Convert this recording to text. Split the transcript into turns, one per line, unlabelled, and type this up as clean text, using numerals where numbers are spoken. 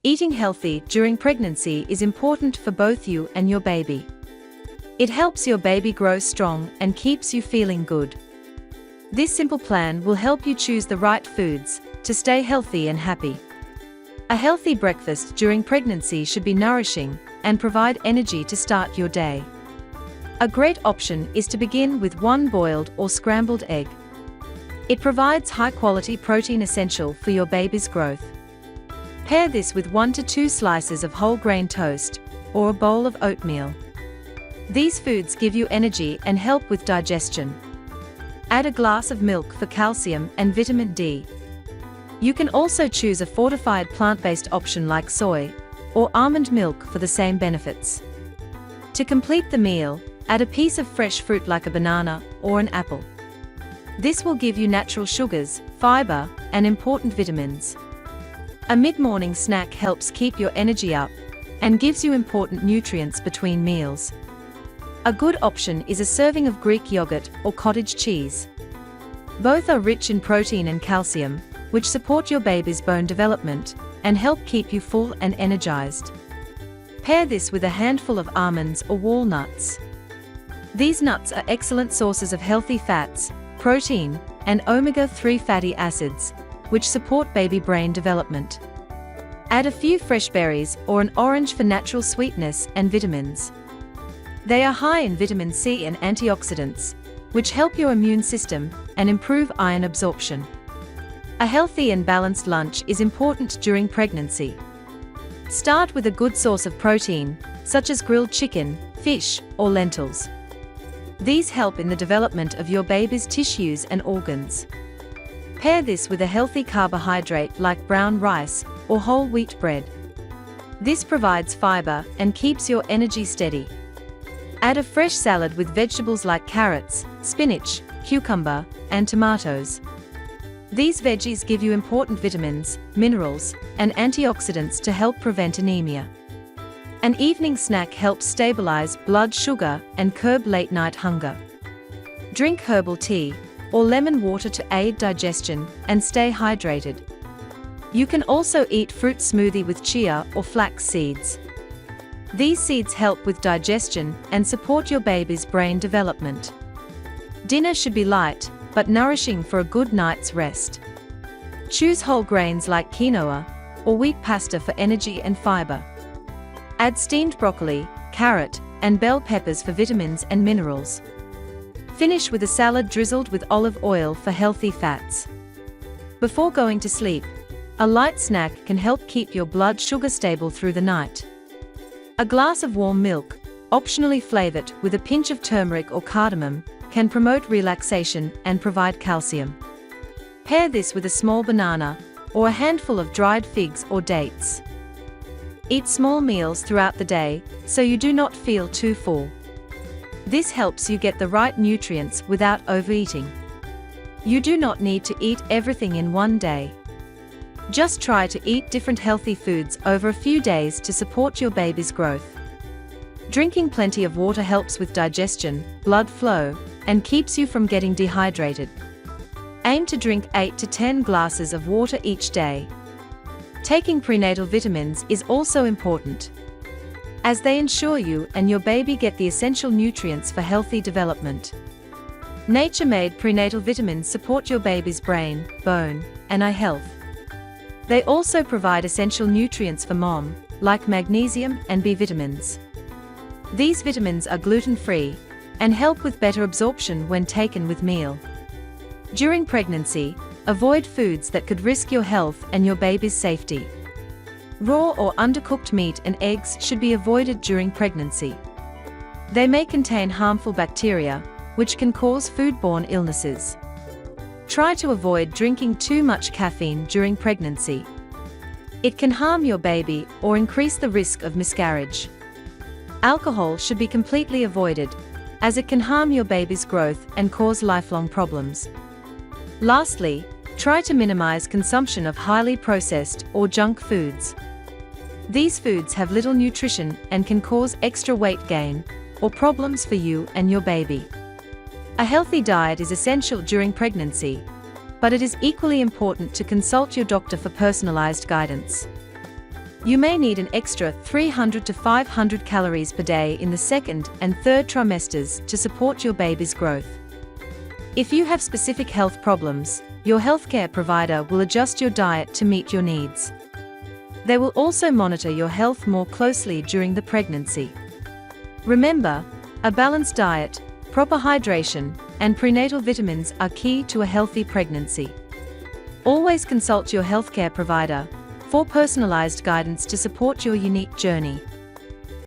Eating healthy during pregnancy is important for both you and your baby. It helps your baby grow strong and keeps you feeling good. This simple plan will help you choose the right foods to stay healthy and happy. A healthy breakfast during pregnancy should be nourishing and provide energy to start your day. A great option is to begin with one boiled or scrambled egg. It provides high-quality protein essential for your baby's growth. Pair this with 1 to 2 slices of whole grain toast or a bowl of oatmeal. These foods give you energy and help with digestion. Add a glass of milk for calcium and vitamin D. You can also choose a fortified plant-based option like soy or almond milk for the same benefits. To complete the meal, add a piece of fresh fruit like a banana or an apple. This will give you natural sugars, fiber, and important vitamins. A mid-morning snack helps keep your energy up and gives you important nutrients between meals. A good option is a serving of Greek yogurt or cottage cheese. Both are rich in protein and calcium, which support your baby's bone development and help keep you full and energized. Pair this with a handful of almonds or walnuts. These nuts are excellent sources of healthy fats, protein, and omega-3 fatty acids, which support baby brain development. Add a few fresh berries or an orange for natural sweetness and vitamins. They are high in vitamin C and antioxidants, which help your immune system and improve iron absorption. A healthy and balanced lunch is important during pregnancy. Start with a good source of protein, such as grilled chicken, fish, or lentils. These help in the development of your baby's tissues and organs. Pair this with a healthy carbohydrate like brown rice or whole wheat bread. This provides fiber and keeps your energy steady. Add a fresh salad with vegetables like carrots, spinach, cucumber, and tomatoes. These veggies give you important vitamins, minerals, and antioxidants to help prevent anemia. An evening snack helps stabilize blood sugar and curb late-night hunger. Drink herbal tea or lemon water to aid digestion and stay hydrated. You can also eat fruit smoothie with chia or flax seeds. These seeds help with digestion and support your baby's brain development. Dinner should be light, but nourishing for a good night's rest. Choose whole grains like quinoa or wheat pasta for energy and fiber. Add steamed broccoli, carrot, and bell peppers for vitamins and minerals. Finish with a salad drizzled with olive oil for healthy fats. Before going to sleep, a light snack can help keep your blood sugar stable through the night. A glass of warm milk, optionally flavored with a pinch of turmeric or cardamom, can promote relaxation and provide calcium. Pair this with a small banana or a handful of dried figs or dates. Eat small meals throughout the day so you do not feel too full. This helps you get the right nutrients without overeating. You do not need to eat everything in one day. Just try to eat different healthy foods over a few days to support your baby's growth. Drinking plenty of water helps with digestion, blood flow, and keeps you from getting dehydrated. Aim to drink 8 to 10 glasses of water each day. Taking prenatal vitamins is also important, as they ensure you and your baby get the essential nutrients for healthy development. Nature-made prenatal vitamins support your baby's brain, bone, and eye health. They also provide essential nutrients for mom, like magnesium and B vitamins. These vitamins are gluten-free and help with better absorption when taken with meal. During pregnancy, avoid foods that could risk your health and your baby's safety. Raw or undercooked meat and eggs should be avoided during pregnancy. They may contain harmful bacteria, which can cause foodborne illnesses. Try to avoid drinking too much caffeine during pregnancy. It can harm your baby or increase the risk of miscarriage. Alcohol should be completely avoided, as it can harm your baby's growth and cause lifelong problems. Lastly, try to minimize consumption of highly processed or junk foods. These foods have little nutrition and can cause extra weight gain or problems for you and your baby. A healthy diet is essential during pregnancy, but it is equally important to consult your doctor for personalized guidance. You may need an extra 300 to 500 calories per day in the second and third trimesters to support your baby's growth. If you have specific health problems, your healthcare provider will adjust your diet to meet your needs. They will also monitor your health more closely during the pregnancy. Remember, a balanced diet, proper hydration, and prenatal vitamins are key to a healthy pregnancy. Always consult your healthcare provider for personalized guidance to support your unique journey.